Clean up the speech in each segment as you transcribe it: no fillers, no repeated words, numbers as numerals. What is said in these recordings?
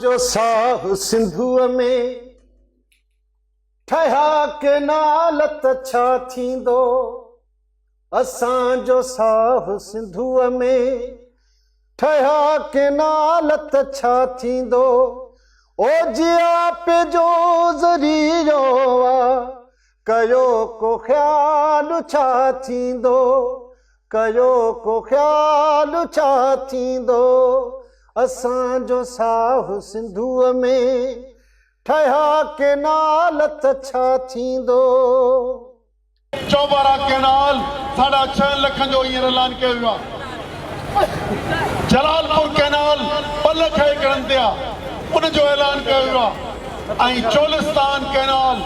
जो साहु सिंधुअ में ठहिया केनाल त छा थींदो। असांजो साहु सिंधुअ में ठहिया केनाल त छा थींदो। ओ जिया पे जो ज़रियो कयो को ख़्याल छा थींदो। कयो को ख़्याल छा थींदो। असांजो साहु सिंधुअ में ठहिया केनाल त छा थींदो। चौबारा केनाल 6.5 लख जो हींअर ऐलान कयो वियो आहे। जलालपुर केनाल 2 लख एकड़नि ते आहे, उनजो ऐलान कयो वियो आहे। ऐं चोलिस्तान केनाल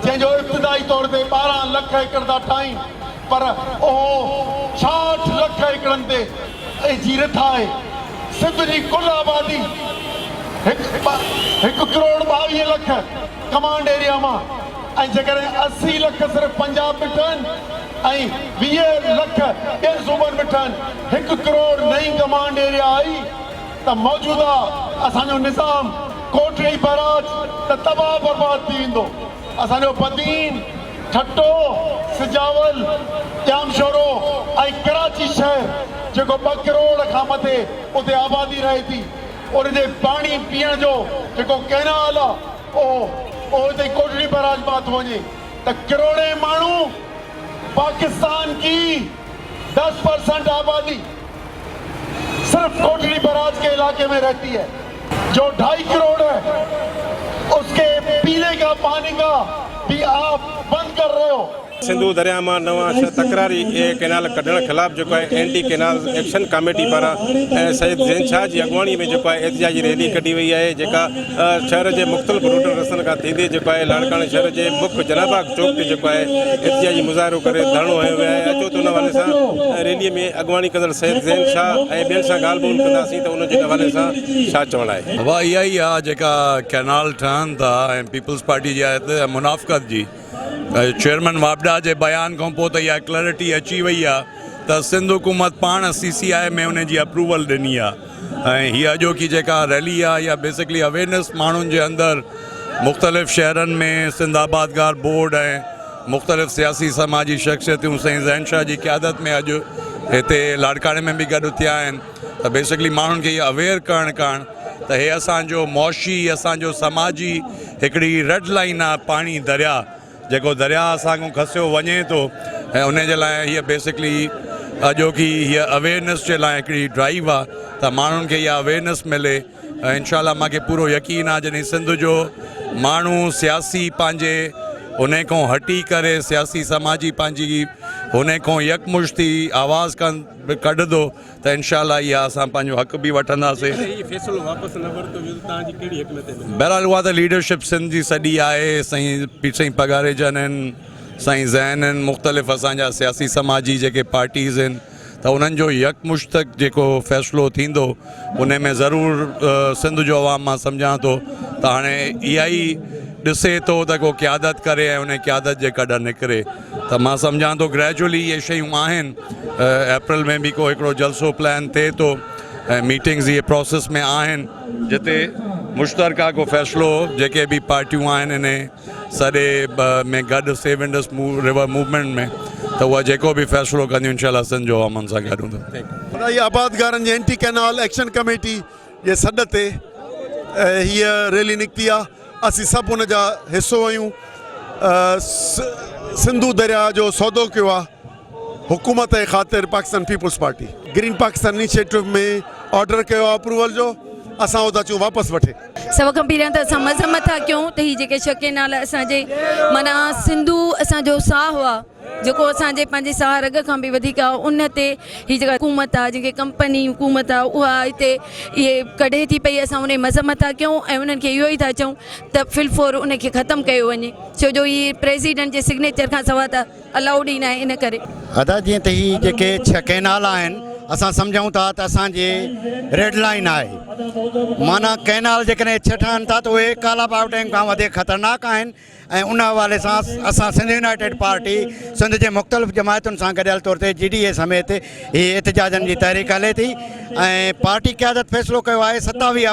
जंहिंजो इब्तिदाई तौर ते 12 लख एकड़ था ठाहिनि, पर उहो 66 लख एकड़नि ते जी रिथा आहे। सिंध जी कुल आबादी 1 करोड़ 22 लख कमांड एरिया मां, ऐं जेकॾहिं 80 लख सिर्फ़ु पंजाब में ठहनि ऐं 20 लख ॿियनि सूबनि में ठहनि, 1 करोड़ नई कमांड एरिया आई त मौजूदा असांजो निज़ाम कोटड़ी बराज त तबाह बर्बाद थी वेंदो। असांजो बदीन, ठट्टो, सिजावल, जामशोरो ऐं कराची शहर जेको 2 करोड़ खां मथे उते आबादी रहे थी, उनजे पाणी पीअण जो जेको कैनाल आहे उहो हिते कोटड़ी बराज मां थो वञे त करोड़े माण्हू पाकिस्तान की 10% आबादी सिर्फ कोटड़ी बराज के इलाके में रहती है। जो 2.5 करोड़ है उसके पीने का पानी का भी आप बंद कर रहे हो। सिंधु दरिया में नवा तकरारी कैनाल कढण खिलाफ जो है एंटी कैनाल एक्शन कमेटी पारा सैयद ज़ैन शाह की अगवानी में जो है एहतिजाजी रैली कढी वही है, जेका शहर के मुख्तलिफ रूट रस्तनि का थींदे जो है लाड़काने शहर के मुख्य जनाबाग चौक से जो है एहतिजाजी मुज़ाहिरो करे धरणो हयो वियो आहे। अचो तो उन हवाले से रैली में अगवानी कंदड़ सैयद ज़ैन शाह ऐं ॿियनि सां ॻाल्हि ॿोल कंदासीं त उनजे हवाले सां छा चवणु आहे। हवा इहा ई आहे जेका कैनाल ठहनि था ऐं पीपल्स पार्टी जी आहे मुनाफ़क़त जी चेयरमैन वाबडा जे बयान खां पोइ त इहा क्लैरिटी अची वई आहे त सिंध हुकूमत पाण CCI में उन जी अप्रूवल ॾिनी आहे। ऐं हीअ अॼोकी जेका रैली आहे इहा बेसिकली अवेयरनेस माण्हुनि जे अंदरि मुख़्तलिफ़ शहरनि में सिंध आबादगार बोर्ड ऐं मुख़्तलिफ़ सियासी समाजी शख़्सियतूं साईं ज़ैन शाह जी क़यादत में अॼु हिते लाड़काने में बि गॾु थिया आहिनि त बेसिकली माण्हुनि खे इहा अवेयर करण त हे असांजो मुआशी असांजो समाजी हिकिड़ी रेड लाइन आहे पाणी दरिया जेको दरिया असांखो खसियो वञे थो ऐं उन जे लाइ हीअ बेसिकली अॼोकी हीअ अवेयरनेस जे लाइ हिकिड़ी ड्राइव आहे त माण्हुनि खे इहा अवेयरनेस मिले। ऐं इनशाला मूंखे पूरो यकीन आहे जॾहिं सिंध जो माण्हू सियासी पंहिंजे उन खां हटी करे सियासी समाजी पंहिंजी उन खां यकमुश्त थी आवाज़ कढंदो त इनशाला इहा असां पंहिंजो हक़ बि वठंदासीं। बहरहाल उहा त लीडरशिप सिंध जी सॼी आहे। साईं पगारेजन आहिनि, साईं ज़ैन आहिनि, मुख़्तलिफ़ असांजा सियासी समाजी जेके पार्टीज़ आहिनि त उन्हनि जो यकमुश्त जेको फ़ैसिलो थींदो उन में ज़रूरु सिंध जो अवाम मां सम्झां थो त हाणे इहा ई ॾिसे थो त को क़यादत करे ऐं उन क़यादत जे कॾहिं निकिरे त मां सम्झां थो ग्रेजुअली इहे शयूं आहिनि। अप्रैल में बि को हिकिड़ो जलसो प्लान थिए थो ऐं मीटिंग्स इहे प्रोसेस में आहिनि जिते मुश्तरका को फ़ैसिलो जेके बि पार्टियूं आहिनि इन सॼे में गॾु सेव इंडस रिवर मूवमेंट में त उहा जेको बि फ़ैसिलो कंदियूं इनशाला सिंध जो अमन सां गॾु हूंदो। आबादगारनि जी एंटी कैनाल एक्शन कमेटी जे सॾ ते हीअ रैली निकिती आहे। असीं सभु उन जा हिसो आहियूं। सिंधु दरिया जो सौदो कयो आहे हुकूमत जे ख़ातिर Pakistan people's party. Green Pakistan initiative में ऑर्डर कयो आहे अप्रूवल जो, असां उहो था चऊं वापसि वठे। सभ खां पहिरियां त असां मज़म्मत था कयूं त हीअ जेके 6 कैनाल असांजे माना सिंधु असांजो साहु आहे जेको असांजे पंहिंजे साह रग खां बि वधीक आहे, उन ते हीअ जेका हुकूमत आहे जेके कंपनी हुकूमत आहे उहा हिते इहे कढे थी पई। असां उन मज़म्मत था कयूं ऐं उन्हनि खे इहो ई था चऊं त फिलफोर उनखे ख़तमु कयो वञे, छो जो इहे प्रेसिडेंट जे सिग्नेचर खां सवाइ त अलाउड ई न आहे। इन करे अदा जीअं त हीअ जेके 6 कैनाल आहिनि असां सम्झूं था त असांजे रेड लाइन आहे। माना कैनाल जेकॾहिं ठहनि था त उहे कालाबाग डैम खां वधीक ख़तरनाक आहिनि ऐं उन हवाले सां असां सिंध यूनाइटेड पार्टी सिंध जे मुख़्तलिफ़ जमायतुनि सां गॾियल तौर ते GDA समेत हीअ एहतजाजनि जी तहरीक हले थी ऐं पार्टी क़यादत फ़ैसिलो कयो आहे 27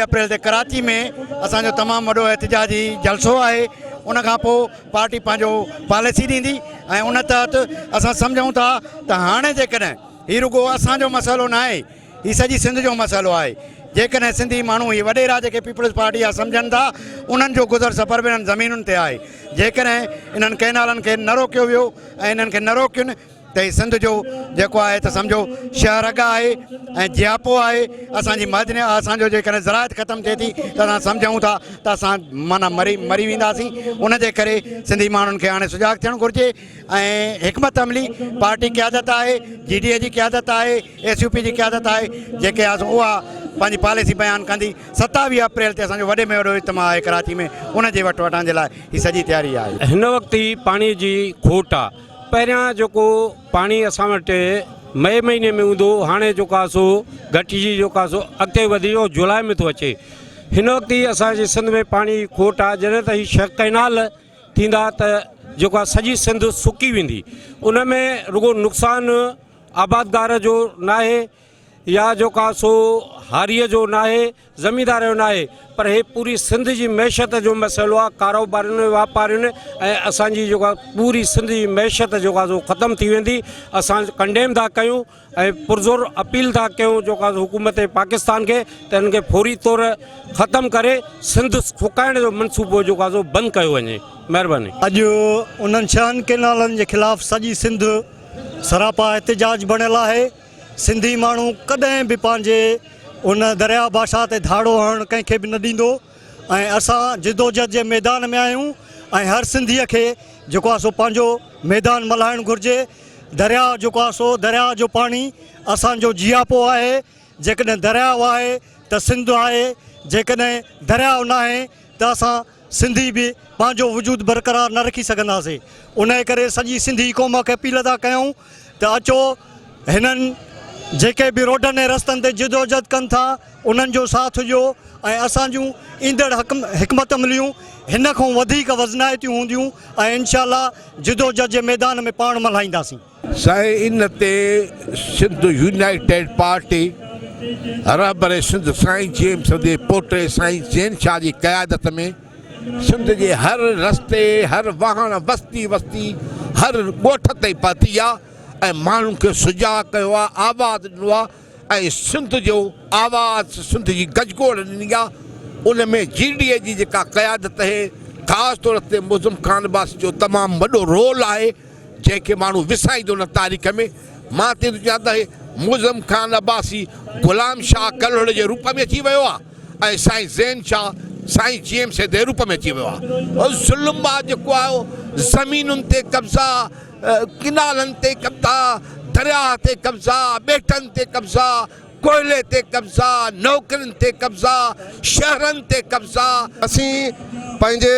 अप्रैल ते कराची में असांजो तमामु वॾो एहतजाजी जलसो आहे। उन खां पोइ पार्टी पंहिंजो पॉलिसी ॾींदी ऐं उन तहत असां सम्झूं था त हाणे जेकॾहिं हीउ रुॻो असांजो मसइलो न आहे, हीउ सॼी सिंध जो मसइलो आहे। जेकॾहिं सिंधी माण्हू हीअ वॾेरा जेके पीपल्स पार्टी आहे सम्झनि था, उन्हनि जो गुज़र सफ़र बि इन्हनि ज़मीनुनि ते आहे। जेकॾहिं इन्हनि कैनालनि खे न रोकियो वियो ऐं इन्हनि खे न रोकियुनि त हीउ सिंध जो जेको आहे त सम्झो शहरगा आहे ऐं जियापो आहे। असांजी मदन असांजो जेकॾहिं ज़रायत ख़तमु थिए थी त असां सम्झूं था त असां माना मरी वेंदासीं। उन जे करे सिंधी माण्हुनि खे हाणे सुजाॻ थियणु घुरिजे ऐं हिकमत अमली पार्टी क़यादत आहे, GDA जी क़यादत आहे, SUP जी क़यादत आहे, जेके आहे उहा पंहिंजी पॉलिसी बयानु कंदी। 27 अप्रैल ते असांजो वॾे में वॾो इज्तिमा आहे कराची में, उन जे वटि वठण जे लाइ हीअ सॼी तयारी आहे। हिन वक़्तु ई पाणीअ जी खोट आहे। पहिरियां जेको पाणी असां वटि मई महीने में हूंदो, हाणे जेको आहे सो घटिजी जेको आहे सो अॻिते वधी वियो, जुलाई में थो अचे। हिन वक़्तु ई असांजे सिंध में पाणी खोट आहे। जॾहिं त हीअ 6 कैनाल थींदा त जेको आहे सॼी सिंध सुकी वेंदी। उन में रुॻो नुक़सानु आबादगार जो न आहे या जेको आहे सो हारीअ जो न आहे, ज़मींदार जो न आहे, पर हे पूरी सिंध जी मैशत जो मसइलो आहे। कारोबारियुनि वापारियुनि ऐं असांजी जेको आहे पूरी सिंध जी मैशत जेको आहे सो ख़तमु थी वेंदी। असां कंडेम था कयूं ऐं पुरज़ोर अपील था कयूं जेको आहे हुकूमत पाकिस्तान खे त हिन खे फौरी तौर ख़तमु करे सिंध सुकाइण जो मनसूबो जेको आहे सो बंदि कयो वञे। महिरबानी। अॼु उन्हनि 6 कैनालनि जे ख़िलाफ़ सॼी सिंध सरापा एहतजाज बणियल आहे। सिंधी माण्हू कॾहिं बि पंहिंजे उन दरिया भाषा ते धाड़ो हणणु कंहिंखे बि न ॾींदो ऐं असां जिदोजहद जे मैदान में आहियूं ऐं हर सिंधीअ खे जेको आहे सो पंहिंजो मैदान मल्हाइणु घुरिजे। दरिया जेको आहे सो दरिया जो पाणी असांजो जियापो आहे। जेकॾहिं दरियाउ आहे त सिंध आहे, जेकॾहिं दरियाउ न आहे त असां सिंधी बि पंहिंजो वजूद बरक़रार न रखी सघंदासीं। उन जे करे सॼी सिंधी क़ौम खे अपील था कयूं त अचो हिननि जेके बि रोडनि ऐं रस्तनि ते जिदोजहद कनि था उन्हनि जो साथ ॾियो ऐं असां जूं ईंदड़ हिकमत अमलियूं हिन खां वधीक वज़नाइतियूं हूंदियूं ऐं इंशाअल्लाह जिदोजहद जे मैदान में पाण मल्हाईंदासीं। साईं इन ते सिंध यूनाइटेड पार्टी रहबर सिंध साईं जेम्स जे पोटे साईं ज़ैन शाह जी क़यादत में सिंध जे हर रस्ते, हर वाहन, बस्ती हर ॻोठ ते पहुती आहे ऐं माण्हुनि खे सुजाॻ कयो आहे, आवाज़ ॾिनो आहे ऐं सिंध जो आवाज़, सिंध जी गजगोड़ ॾिनी आहे। उन में GDA जी जेका क़यादत आहे, ख़ासि तौर ते मुज़म ख़ान अब्बासी जो तमामु वॾो रोल आहे, जंहिंखे माण्हू विसाईंदो न तारीख़ में। मां त चवां त मुज़म ख़ान अब्बासी ग़ुलाम शाह कलहड़ जे रूप में अची वियो आहे ऐं साईं ज़ैन शाह साईं जेम्स जे रूप में अची वियो आहे। ज़ुल्म आहे जेको आहे ज़मीनुनि ते कब्ज़ा, किनालनि ते कब्ज़ा, दरिया ते कब्ज़ा, ॿेटनि ते कब्ज़ा, कोयले ते कब्ज़ा, नौकरियुनि ते कब्ज़ा, शहरनि ते कब्ज़ा। असीं पंहिंजे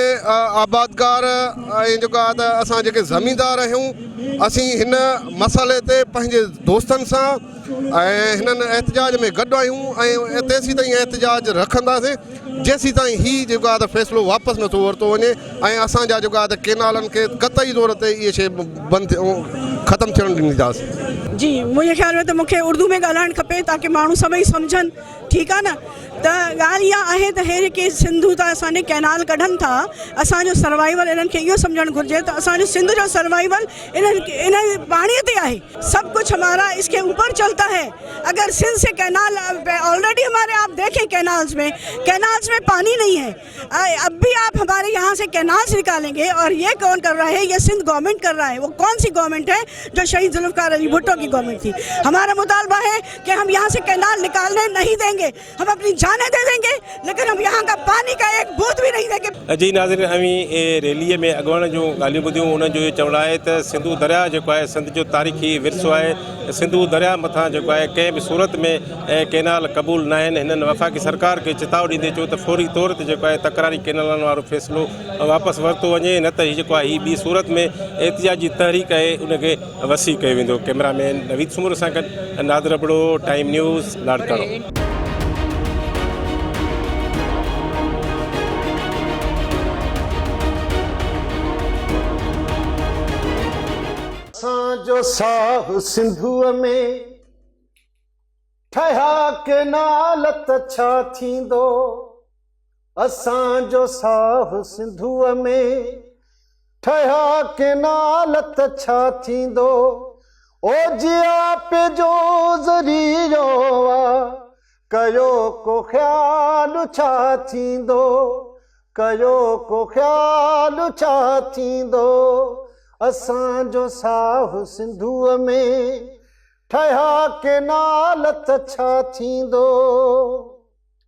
आबादगार ऐं जेको आहे त असां जेके ज़मींदार आहियूं, असीं हिन मसइले ते पंहिंजे दोस्तनि सां ऐं हिननि एहतजाज में गॾु आहियूं ऐं तेसीं ताईं एहतजाज रखंदासीं जेसीं ताईं हीउ जेको आहे त फ़ैसिलो वापसि नथो वरितो वञे ऐं असांजा जेको आहे त कैनालनि खे क़तई तौर ते इहे शइ बंदि ख़तमु थियणु ॾींदासीं। जी, मुंहिंजे ख़्याल में त मूंखे उर्दू में ॻाल्हाइणु खपे ताकी माण्हू सभई सम्झनि। ठीकु आहे न? त ॻाल्हि इहा आहे त हे जेके सिंधू था असांजे कैनाल कढनि था, असांजो सर्वाइवल इन्हनि खे इहो सम्झणु घुरिजे त असांजो सिंध जो सर्वाइवल इन पाणीअ ते आहे। सब कुछ हमारा इसके ऊपर चलता है। अगर सिंध से कैनाल ऑलरेडी हमारे आप देखें कैनाल्स में पानी नहीं है, अब भी आप हमारे यहाँ से कैनाल्स निकालेंगे और ये कौन कर रहा है? ये सिंध गवर्नमेंट कर रहा है। वो कौन सी गवर्नमेंट है? जो शहीद जुल्फ़िकार अली भुट्टो की गवर्नमेंट थी। हमारा मुतालबा है कि हम यहाँ से कैनाल निकालने नहीं देंगे, हम अपनी जान खाने दे देंगे, लेकिन हम यहाँ का पानी का एक बूंद भी नहीं देंगे। जी नाज़रीन, अवी रैलीअ में अॻुवाण जूं ॻाल्हियूं ॿुधियूं। उन्हनि जो इहो चवणु आहे त सिंधु दरिया जेको आहे सिंध जो तारीख़ी विरसो आहे। सिंधु दरिया मथां जेको आहे कंहिं बि सूरत में कैनाल क़बूल न आहिनि। हिननि वफ़ाक़ी सरकार खे चिताव ॾींदे चयो त फौरी तौर ते जेको आहे तकरारी कैनालनि वारो फ़ैसिलो वापसि वरितो वञे, न त हीउ जेको आहे हीअ ॿी सूरत में एहतिजाजी तहरीक आहे उनखे वसी कयो वेंदो। कैमरामैन नवीद सुमर सां गॾु नादिर अबड़ो, टाइम न्यूज़, लाड़काणो। जो साह सिंधुअ में ठहिया केनाल त छा थींदो। असांजो साह सिंधुअ में ठहिया केनाल त छा थींदो। ओ जिया पे जो ज़रीरो आ, कयो को ख़्याल छा थींदो, कयो को ख़्याल छा थींदो। असांजो साह सिंधुअ में ठहिया केनाल त छा थींदो।